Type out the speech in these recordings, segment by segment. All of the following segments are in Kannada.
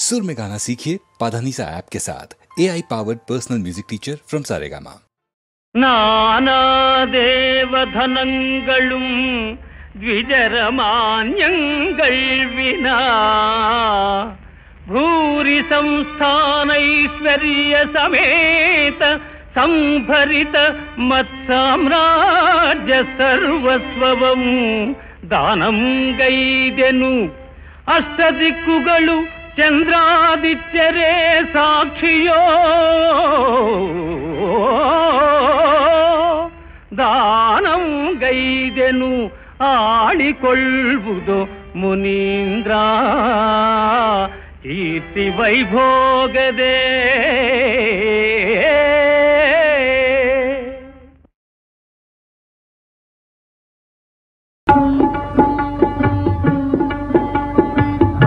सुर में गाना सीखिए पाधानीसा ऐप के साथ। AI powered personal music teacher from Saregama. नाना देवधनंगलुम द्विजरमान्यंगल विना भूरि संस्थानैश्वर्य समेत संभरित मत्साम्राज्य सर्वस्ववं दानं गैदेनु अष्टदिक्कुगलु चंद्रादित्यरे साक्षियो दानं गैदेनु आडिಕೊಳ್ಳುವುದು ಮುನೀಂದ್ರ ಕೀರ್ತಿ ವೈಭೋಗದೇ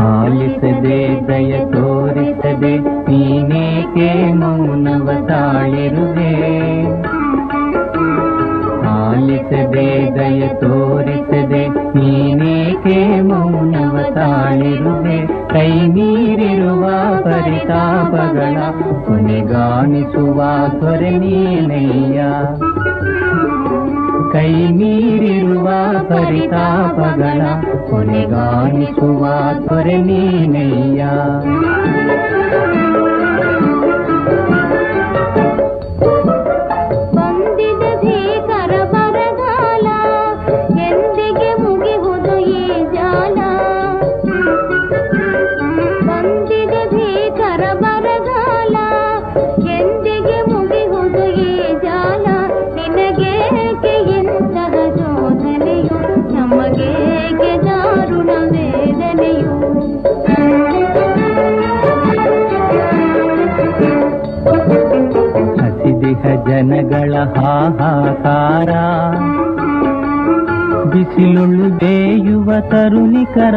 ಆಲಿಸದೆ ದಯ ತೋರಿಸದೆ ನೀನೇಕೆ ಮೌನವ ತಾಳಿರುವೆ ಆಲಿಸದೆ ದಯ ತೋರಿಸದೆ ನೀನೇಕೆ ಮೌನವ ತಾಳಿರುವೆ ಕೈ ಮೀರಿರುವ ಪರಿತಾಪಗಳ ಕೊನೆಗಾಣಿಸುವ ಸ್ವರ ನೀನಯ್ಯ ಕೈ ಮೀರಿರುವ ಪರಿತಾಪಗಳ ಕೊನೆಗಾಣಿಸುವ ಸ್ವರ ನೀನಯ್ಯ ಜನಗಳ ಹಾಹಾಕಾರ ಬಿಸಿಲುಳ್ಳು ಬೇಯುವ ತರುಣಿಕರ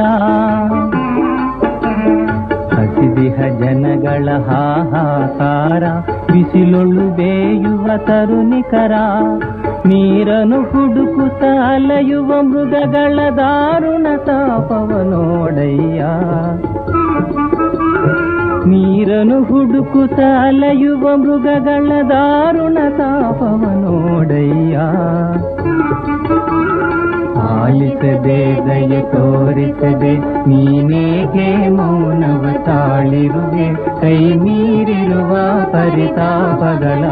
ಹಸಿದಿಹ ಜನಗಳ ಹಾಹಾಕಾರ ಬಿಸಿಲುಳ್ಳು ಬೇಯುವ ತರುಣಿಕರ ನೀರನ್ನು ಹುಡುಕುತ್ತ ಅಲೆಯುವ ಮೃಗಗಳ ದಾರುಣ ತಾಪವ ನೋಡಯ್ಯ ನೀರನ್ನು ಹುಡುಕುತ್ತ ಅಲೆಯುವ ಮೃಗಗಳ ದಾರುಣ ತಾಪವ ನೋಡಯ್ಯ ಆಲಿಸದೆ ದಯ ತೋರಿಸದೆ ನೀನೇಕೆ ಮೌನವ ತಾಳಿರುವೆ ಕೈ ಮೀರಿರುವ ಪರಿತಾಪಗಳ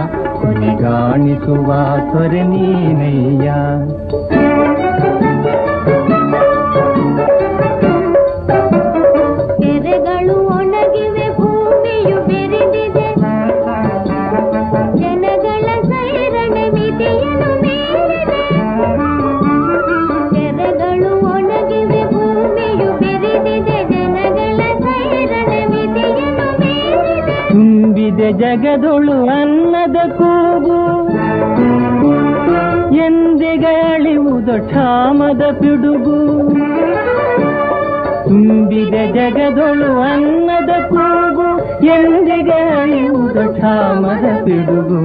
ಕೊನೆಗಾಣಿಸುವ ಸ್ವರ ನೀನಯ್ಯ ಜಗದೊಳು ಅನ್ನದ ಕೂಗು ಎಂದಿಗಳಿವುದು ಕ್ಷಾಮದ ಪಿಡುಗು ತುಂಬಿದ ಜಗದೊಳು ಅನ್ನದ ಕೂಗು ಎಂದಿಗಳಿವುದು ಕ್ಷಾಮದ ಪಿಡುಗು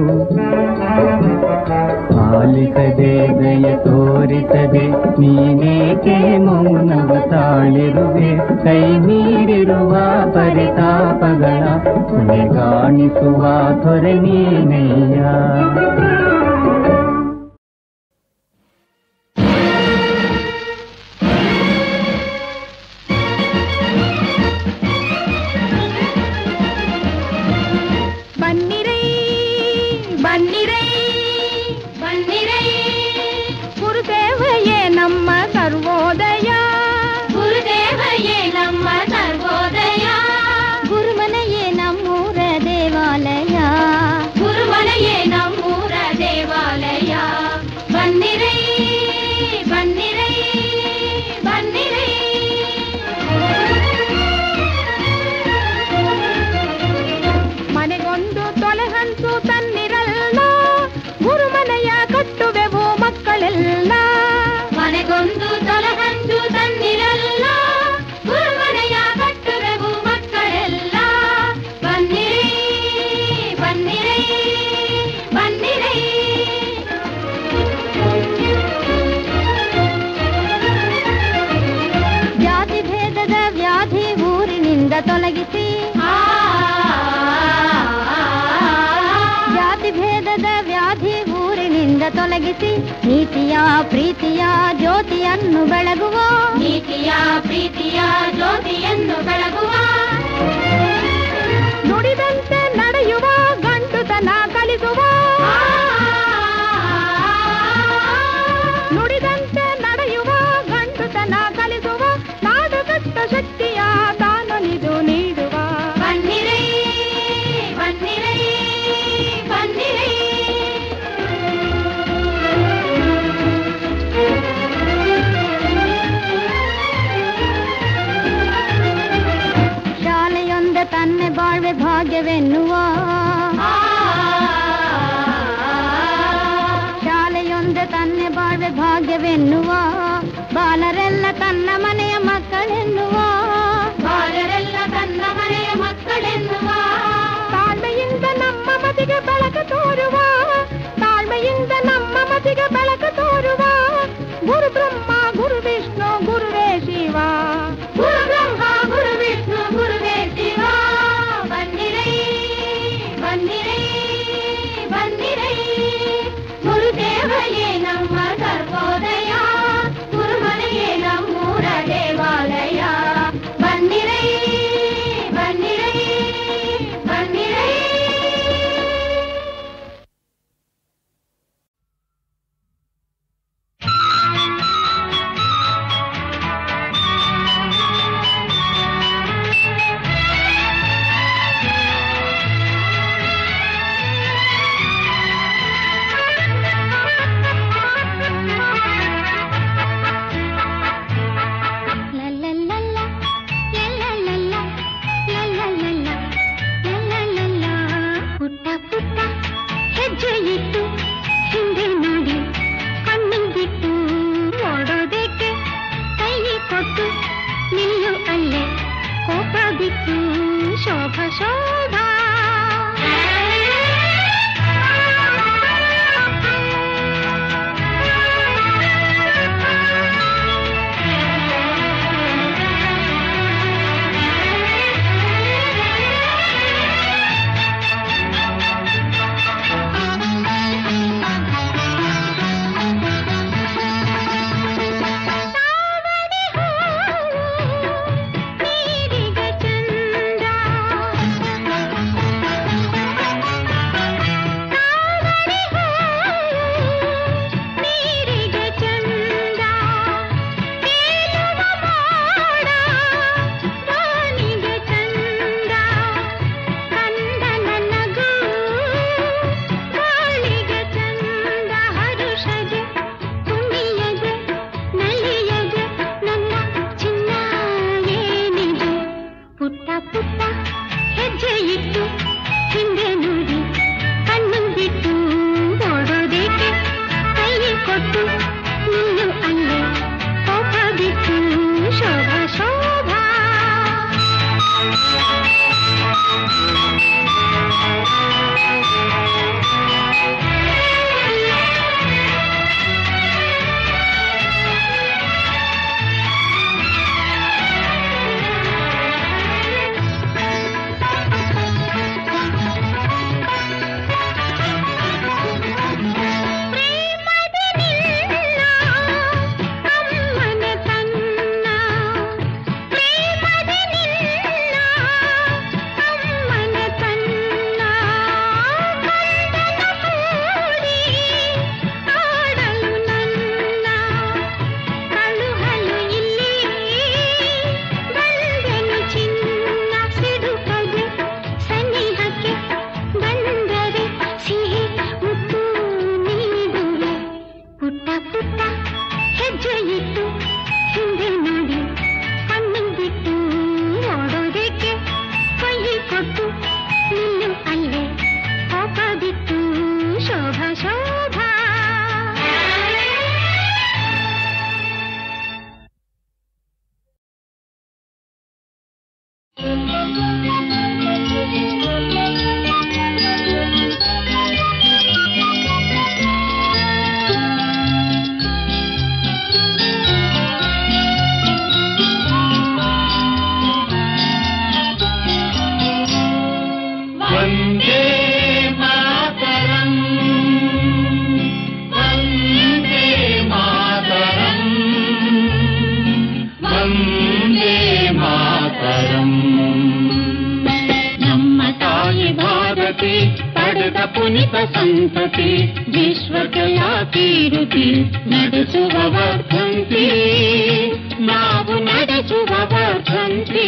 ಆಲಿಸದೆ ದಯ ತೋರಿಸದೆ ನೀನೇಕೆ ಮೌನವ ತಾಳಿರುವೆ ಕೈ ಮೀರಿರುವ ಪರಿತಾಪಗಳ ಕೊನೆಗಾಣಿಸುವ ಸ್ವರ ನೀನಯ್ಯ ಗುರುಮನೆಯೇ ನಮ್ಮೂರ ದೇವಾಲಯ ತೊಲಗಿಸಿ, ಜಾತಿ ಭೇದದ ವ್ಯಾಧಿ ಊರಿನಿಂದ ತೊಲಗಿಸಿ, ನೀತಿಯ ಪ್ರೀತಿಯ ಜ್ಯೋತಿಯನ್ನು ಬೆಳಗುವ, ನೀತಿಯ ಪ್ರೀತಿಯ ಜ್ಯೋತಿಯನ್ನು ಬೆಳಗುವ, ನುಡಿದಂತೆ ನಡೆಯುವ ಗಂಟುತನ ಕಲಿಸುವ, ನುಡಿದಂತೆ ನಡೆಯುವ ಗಂಟುತನ ಕಲಿಸುವ, ನಾಡು ಕಷ್ಟ ಶಕ್ತಿಯ ತಾನೊಲಿದು ನೀಡುವ. ಬನ್ನಿರೈ ಬನ್ನಿರೈ ಬನ್ನಿರೈ. ಶಾಲೆಯೊಂದ ತನ್ನೆ ಬಾಳ್ವೆ ಭಾಗ್ಯವೆನ್ನುವ, ಶಾಲೆಯೊಂದ ತನ್ನೆ ಬಾಳ್ವೆ ಭಾಗ್ಯವೆನ್ನುವ, ಬಾಲರೆಲ್ಲ ತನ್ನ ಮನೆಯ ಮಕ್ಕಳೆನ್ನುವ, ಬಾಲರೆಲ್ಲ ತನ್ನ ಮನೆಯ ಮಕ್ಕಳೆನ್ನುವ, ತಾಳ್ಮೆಯಿಂದ ನಮ್ಮ ಮತಿಗೆ ಬೆಳಕು ತೋರುವ, ತಾಳ್ಮೆಯಿಂದ ನಮ್ಮ ಮತಿಗೆ ಬೆಳಕು ತೋರುವ, ಗುರು ಬ್ರಹ್ಮ ಗುರು ವಿಷ್ಣು ಗುರುವೇ ಶಿವ, ಗುರು ಬ್ರಹ್ಮ ಗುರು ವಿಷ್ಣು ಗುರುವೇ ಶಿವ. ಬನ್ನಿರೈ ಬನ್ನಿರೈ ಬನ್ನಿರೈ, ಗುರುದೇವಯೇ ನಮ್ಮ ಸರ್ವೋದಯ, ಗುರುಮನೆಯೇ ನಮ್ಮೂರ ದೇವಾಲಯ. ಬನ್ನಿರೈ ಬನ್ನಿರೈ ಬನ್ನಿರೈ. ಪುಟ್ಟ ಪುಟ್ಟ ಹೆಜ್ಜೆ ಇಟ್ಟು ಹಿಂದೆ ನೋಡಿ ಕಣ್ಣಿಂದಿಟ್ಟು ಓಡೋದಕ್ಕೆ ಕೈ ಕೊಟ್ಟು ನಿಲ್ಲು ಅಲ್ಲೇ ಕೋಪ ಬಿಟ್ಟು ಶೋಭ ಶೋಭಾ. ಭಾರತಿ ಪಡೆದ ಪುನಿತ ಸಂತತಿ ವಿಶ್ವಕೆಲ್ಲ ಕೀರುತಿ ನಡೆಸುವ ವರ್ಧಂತಿ ನಾವು ನಡೆಸುವ ವರ್ಧಂತಿ.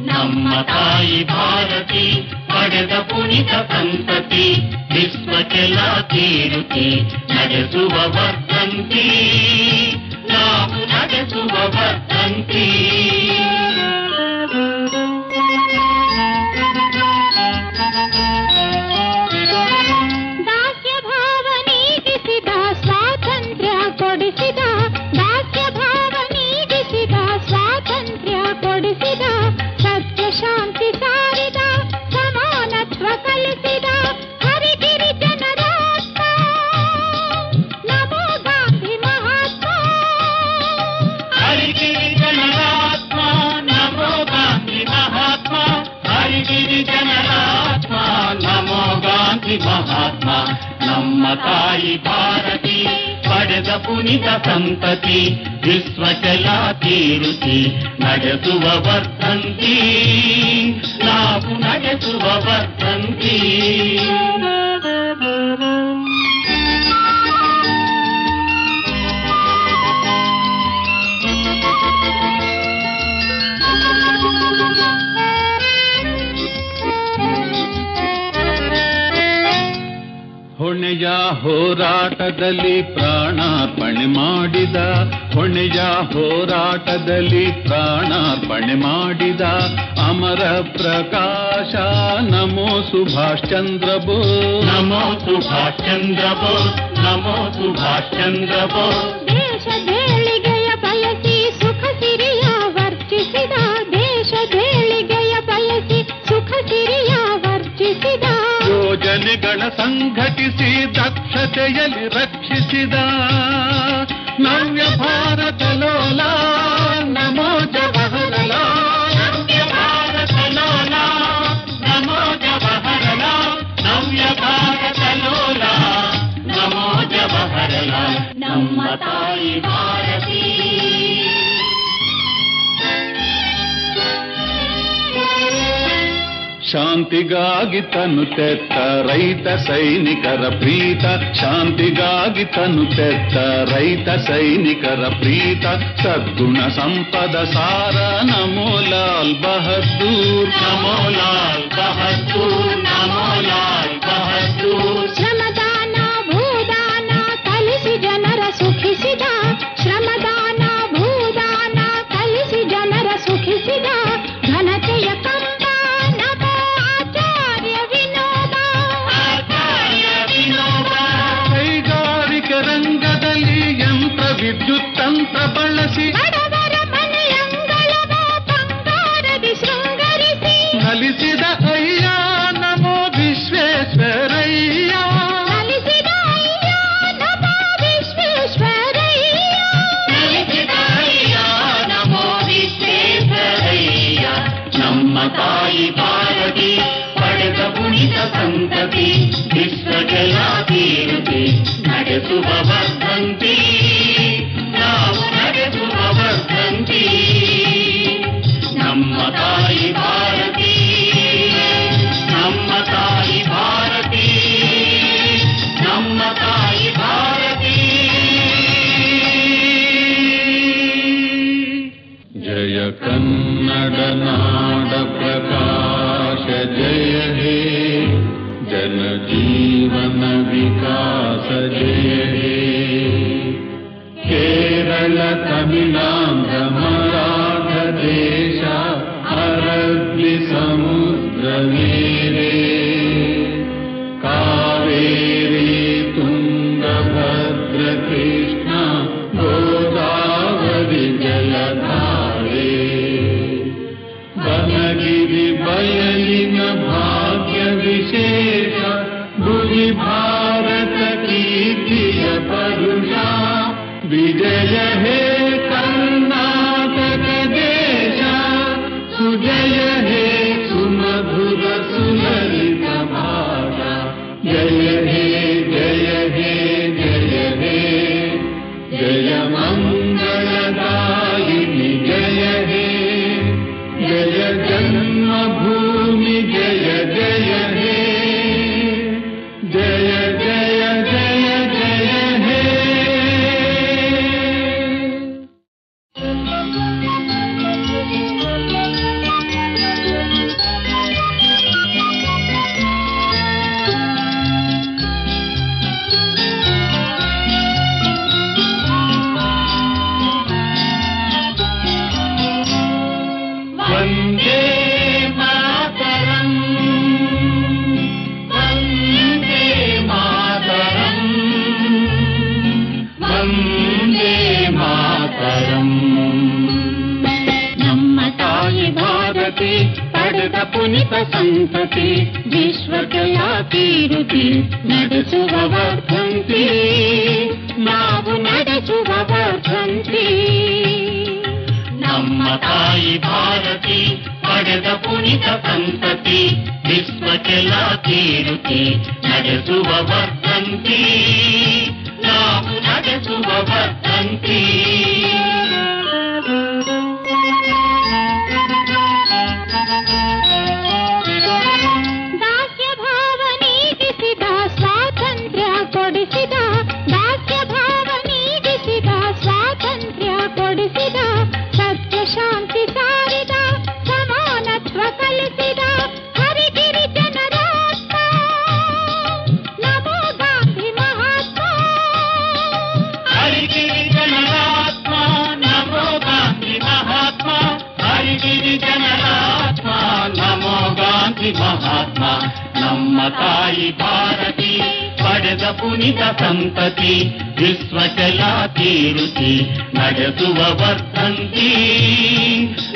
ನಮ್ಮ ತಾಯಿ ಭಾರತಿ ಪಡೆದ ಪುನಿತ ಸಂತತಿ ವಿಶ್ವಕೆಲ್ಲ ಕೀರುತಿ ನಡೆಸುವ ವರ್ಧಂತಿ ನಾವು ನಡೆಸುವ ವರ್ಧಂತಿ. ದಾಸ್ಯ ಭಾವ ನೀಗಿಸಿದ ಸ್ವಾತಂತ್ರ್ಯ ಕೊಡಿಸಿದ ದಾಸ್ಯ ಭಾವ ನೀಗಿಸಿದ ಸ್ವಾತಂತ್ರ್ಯ ಕೊಡಿಸಿದ ಸತ್ಯ ಶಾಂತಿ ಸಾರಿದ ಸಮಾನತ್ವ ಕಲಿಸಿದ ಹರಿಗಿರಿ ಜನರಾತ್ಮ ನಮೋ ಗಾಂಧಿ ಮಹಾತ್ಮ. ಹರಿಗಿರಿ ಜನರಾತ್ಮ ನಮೋ ಗಾಂಧಿ ಮಹಾತ್ಮ. ಹರಿಗಿರಿ ಜನರಾತ್ಮ ನಮೋ ಗಾಂಧಿ ಮಹಾತ್ಮ. ನಮ್ಮ ತಾಯಿ ಭಾರತಿ ಪಡೆದ ಪುನಿತ ಸಂತತಿ ವಿಶ್ವಕೆಲ್ಲ ಕೀರುತಿ ನಡೆಸುವ ವರ್ಧಂತಿ ನಾವು ನಡೆಸುವ ವರ್ಧಂತಿ. ಹೊಣೆಯ ಹೋರಾಟದಲ್ಲಿ ಪ್ರಾಣಾರ್ಪಣೆ ಮಾಡಿದ ಹೊಣೆಯ ಹೋರಾಟದಲ್ಲಿ ಪ್ರಾಣಾರ್ಪಣೆ ಮಾಡಿದ ಅಮರ ಪ್ರಕಾಶ ನಮೋ ಸುಭಾಷ್ ಚಂದ್ರ ಬೋಸ್. ನಮೋ ಸುಭಾಷ್ ಚಂದ್ರ ಬೋಸ್. ನಮೋ ಸುಭಾಷ್ ಚಂದ್ರ ಬೋಸ್. ದೇಶದೇಳಿಗೆಯ ಬಯಸಿ ಸುಖ ಸಿರಿಯ ವರ್ಜಿಸಿದ ದೇಶದೇಳಿಗೆಯ ಬಯಸಿ ಸುಖ ಸಿರಿಯ ವರ್ಜಿಸಿದ ಯೋಜನೆಗಳ ಸಂಘಟಿಸಿ ದಕ್ಷತೆಯಲ್ಲಿ ರಕ್ಷಿಸಿದ ನವ್ಯ ಭಾರತ ಲೋಲ ನಮೋ ಜವಾಹರಲಾಲ್. ನವ್ಯ ಭಾರತ ಲೋಲ ನಮೋ ಜವಾಹರಲಾಲ್. ನವ್ಯ ಭಾರತ ಲೋಲ ನಮೋ ಜವಾಹರಲಾಲ್. ನಮ್ಮ ತಾಯಿ ಭಾರತಿ ಶಾಂತಿಗಾಗಿ ತನು ತೆತ್ತ ರೈತ ಸೈನಿಕರ ಪ್ರೀತ ಶಾಂತಿಗಾಗಿ ತನು ತೆತ್ತ ರೈತ ಸೈನಿಕರ ಪ್ರೀತ ಸದ್ಗುಣ ಸಂಪದ ಸಾರ ನಮೋ ಲಾಲ್ ಬಹದ್ದೂರ್. ನಮೋ ಲಾಲ್ ಬಹದ್ದೂರ್. ನಮೋ ಲಾಲ್ ಬಹದ್ದೂರ್. ಶ್ರಮದಾನ ಭೂದಾನ ಕಲಿಸಿ ಜನರ ಸುಖಿಸಿದ ಶ್ರಮದಾನ ಭೂದಾನ ಕಲಿಸಿ ಜನರ ಸುಖಿಸಿದ ಘನತೆಯ ಕಂಬ ರಂಗದಲ್ಲಿ ಯಂತ್ರ ವಿದ್ಯುತ್ ತಂತ್ರ ಬಳಸಿ ಬಡವರ ಮನೆಯಂಗಳವ ಬಂಗಾರದಿ ಶೃಂಗರಿಸಿ ನಲಿಸಿದ ಅಯ್ಯ ನಮೋ ವಿಶ್ವೇಶ್ವರಯ್ಯ. ನಲಿಸಿದ ಅಯ್ಯ ನಮೋ ವಿಶ್ವೇಶ್ವರಯ್ಯ. ನಲಿಸಿದ ಅಯ್ಯ ನಮೋ ವಿಶ್ವೇಶ್ವರಯ್ಯ. ನಮ್ಮ ತಾಯಿ ಭಾರತಿ ಪಡೆದ ಪುನಿತ ಸಂತತಿ ವಿಶ್ವಕೆಲ್ಲ ಕೀರುತಿ ನಡೆಸುವ ವರ್ಧಂತಿ ನಾವು ನಡೆಸುವ ವರ್ಧಂತಿ. ನಮ್ಮ ತಾಯಿ ಭಾರತಿ ನಮ್ಮ ತಾಯಿ ಭಾರತಿ ನಮ್ಮ ತಾಯಿ ಭಾರತಿ. ಜಯ ಕನ್ನಡ ನಾಡ ಪ್ರಕಾಶ ಜಯ ಹೇ ಜನ ಜೀವನ ವಿಕಾಸ ಜಯ ಹೇ. ಕೇರಳ ತಮಿಳಾಂಧ್ರ ಮರಾಠ ದೇಶ ಅರಬ್ಬಿ ಸಮುದ್ರ ಮೇರೆ ಕಾವೇರಿ ತುಂಗಭದ್ರ ಕೃಷ್ಣ ಗೋದಾವರಿ ಜಲಧಾರೆ ಬನಗಿರಿ ಬಯಲಿನ ಭಾಗ್ಯ ವಿಶೇಷ ಭುವಿ ಭಾರತ ಕೀರ್ತಿಯ ಪರುಷ ವಿಜಯ ಹೇ ಕರ್ನಾಟಕ ದೇಶ ಸುಜಯ ಹೇ ಸುಮಧುರ ಸುಲಲಿತ ಭಾಷ. ಜಯ ಹೇ ಜಯ ಹೇ ಜಯ ಹೇ ಜಯ ಮಂಗಳದಾಯಿನಿ ಜಯ ಹೇ ಜಯ ಜನ್ಮಭೂಮಿ ಜಯ ಜಯ ಪಡೆದ ಪುನಿತ ಸಂತತಿ ವಿಶ್ವಕ್ಕೆಲ್ಲ ಕೀರುತಿ ನಡೆಸುವ ವರ್ಧಂತಿ ನಾವು ನಡೆಸುವ ವರ್ಧಂತಿ. ನಮ್ಮ ತಾಯಿ ಭಾರತಿ ಪಡೆದ ಪುನಿತ ಸಂತತಿ ವಿಶ್ವಕ್ಕೆಲ್ಲ ಕೀರುತಿ ನಡೆಸುವ ವರ್ಧಂತಿ ನಾವು ನಡೆಸುವ ವರ್ಧಂತಿ. ದಾಸ್ಯ ಭಾವ ನೀಗಿಸಿದ ಸ್ವಾತಂತ್ರ್ಯ ಕೊಡಿಸಿದ, ದಾಸ್ಯ ಭಾವ ನೀಗಿಸಿದ ಸ್ವಾತಂತ್ರ್ಯ ಕೊಡಿಸಿದ, ಸತ್ಯ ಶಾಂತಿ ಸಾರಿದ ಸಮಾನತ್ವ ಕಲಿಸಿದ ಹರಿಗಿರಿ ಜನರಾತ್ಮ ನಮೋ ಗಾಂಧಿ ಮಹಾತ್ಮ. ಹರಿಗಿರಿ ಜನರಾತ್ಮ ನಮೋ ಗಾಂಧಿ ಮಹಾತ್ಮ, ಹರಿಗಿರಿ ಜನರಾತ್ಮ ನಮೋ ಗಾಂಧಿ ಮಹಾತ್ಮ. ನಮ್ಮ ತಾಯಿ ಭಾರತಿ ಪಡೆದ ಪುನಿತ ಸಂತತಿ ವಿಶ್ವಕ್ಕೆಲ್ಲ ಕೀರುತಿ ನಡೆಸುವ ವರ್ಧಂತಿ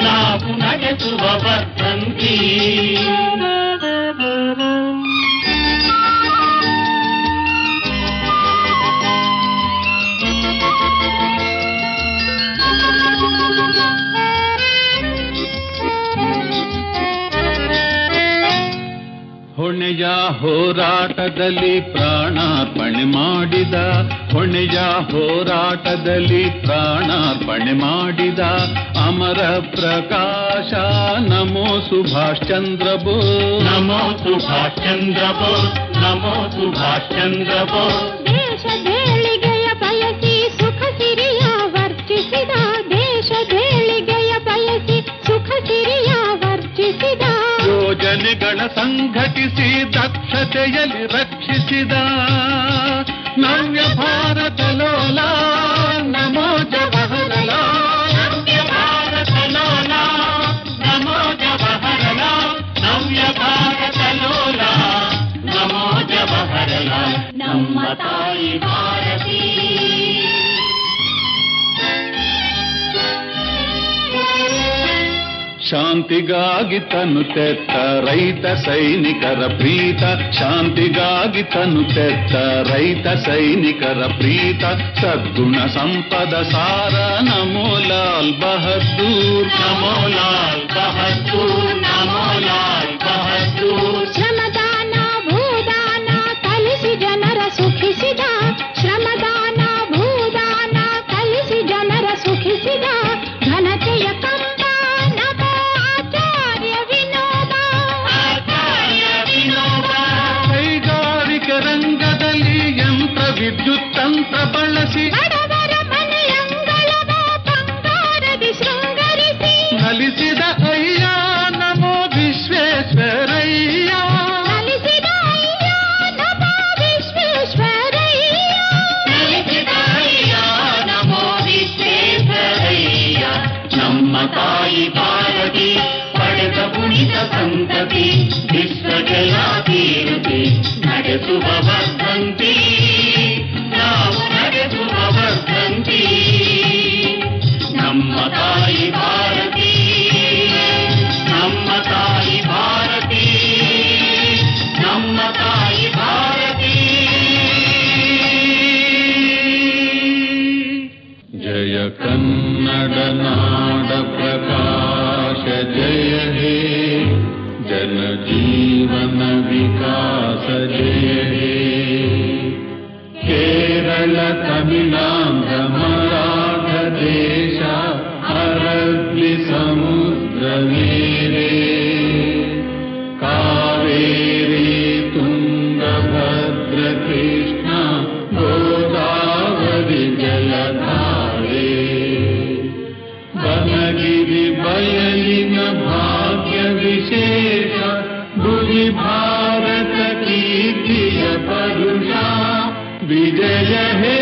ನಾವು ನಡೆಸುವ ವರ್ಧಂತಿ. ಹೊಣೆಯ ಹೋರಾಟದಲ್ಲಿ ಪ್ರಾಣಾರ್ಪಣೆ ಮಾಡಿದ, ಹೊಣೆಯ ಹೋರಾಟದಲ್ಲಿ ಪ್ರಾಣಾರ್ಪಣೆ ಮಾಡಿದ ಅಮರ ಪ್ರಕಾಶ ನಮೋ ಸುಭಾಷ್ ಚಂದ್ರ ಬೋಸ್, ನಮೋ ಸುಭಾಷ್ ಚಂದ್ರ ಬೋಸ್, ನಮೋ ಸುಭಾಷ್ ಚಂದ್ರ ಬೋಸ್. ದೇಶದೇಳಿಗೆಯ ಬಯಸಿ ಸುಖ ಸಿರಿಯ ವರ್ಜಿಸಿದ, ದೇಶದೇಳಿಗೆಯ ಬಯಸಿ ಸುಖ ಸಿರಿಯ ವರ್ಜಿಸಿದ, ಯೋಜನೆಗಳ ಸಂಘಟಿಸಿ ದಕ್ಷತೆಯಲ್ಲಿ ರಕ್ಷಿಸಿದ ನವ್ಯ ಭಾರತ ಲೋಲ ನಮೋ ಜವಾಹರಲಾಲ್, ನವ್ಯ ಭಾರತ ಲೋಲ ನಮೋ ಜವಾಹರಲಾಲ್, ನವ್ಯ ಭಾರತ ಲೋಲ ನಮೋ ಜವಾಹರಲಾಲ್. ನಮ್ಮ ತಾಯಿ ಭಾರತಿ ಶಾಂತಿಗಾಗಿ ತನು ತೆತ್ತ ರೈತ ಸೈನಿಕರ ಪ್ರೀತ, ಶಾಂತಿಗಾಗಿ ತನು ತೆತ್ತ ರೈತ ಸೈನಿಕರ ಪ್ರೀತ, ಸದ್ಗುಣ ಸಂಪದ ಸಾರ ನಮೋ ಲಾಲ್ ಬಹದ್ದೂರ್, ನಮೋ ಲಾಲ್ ಬಹದ್ದೂರ್, ನಮೋ ಲಾಲ್ ಬಹದ್ದೂರ್. ಶ್ರಮದಾನ ಭೂದಾನ ಕಲಿಸಿ ಜನರ ಸುಖಿಸಿದ, ಶ್ರಮದಾನ ಭೂದಾನ ಕಲಿಸಿ ಜನರ ಸುಖಿಸಿದ ಘನತೆಯ ಕಂಬ ನಮೋ ಆಚಾರ್ಯ ವಿನೋಬ, ಆಚಾರ್ಯ ವಿನೋಬ. ಕೈಗಾರಿಕೆ ರಂಗದಲ್ಲಿ ಯಂತ್ರ ವಿದ್ಯುತ್ ತಂತ್ರ ಬಳಸಿ ಬಡವರ ಮನೆಯಂಗಳವ ಬಂಗಾರದಿ ಶೃಂಗರಿಸಿ ನಲಿಸಿದ ಅಯ್ಯ ನಮೋ ವಿಶ್ವೇಶ್ವರಯ್ಯ, ಕಲಿಸಿದ ಅಯ್ಯ ನಮೋ ವಿಶ್ವೇಶ್ವರಯ್ಯ, ನಲಿಸಿದ ಅಯ್ಯ ನಮೋ ವಿಶ್ವೇಶ್ವರಯ್ಯ. ನಮ್ಮ ತಾಯಿ ಭಾರತಿ ಪಡೆದ ಪುನಿತ ಸಂತತಿ ವಿಶ್ವಕ್ಕೆಲ್ಲ ಕೀರುತಿ ನಡೆಸುವ ವರ್ಧಂತಿ ನಾವು ನಡೆಸುವ ವರ್ಧಂತಿ. ನಮ್ಮ ತಾಯಿ ಭಾರತಿ, ನಮ್ಮ ತಾಯಿ ಭಾರತಿ, ನಮ್ಮ ತಾಯಿ ಭಾರತಿ. ಜಯ ಕನ್ನಡ ನಾಡ ಪ್ರಕಾಶ ಜಯ ಹೇ, ಜನ ಜೀವನ ವಿಕಾಸ ಜಯ ಹೇ. ಕೇರಳ ತಮಿಳಾಂಧ್ರ ಮರಾಠ ದೇಶ ಅರಬ್ಬಿ ಸಮುದ್ರ ಮೇರೆ, ಕಾವೇರಿ ತುಂಗಭದ್ರ ಕೃಷ್ಣ ಗೋದಾವರಿ ಜಲಧಾರೆ, ಬನಗಿರಿ ಬಯಲಿನ ಭಾಗ್ಯ ವಿಶೇಷ ಭುವಿ ಭಾರತ ಕೀರ್ತಿಯ ಪರುಷ. ವಿಜಯ ಹೇ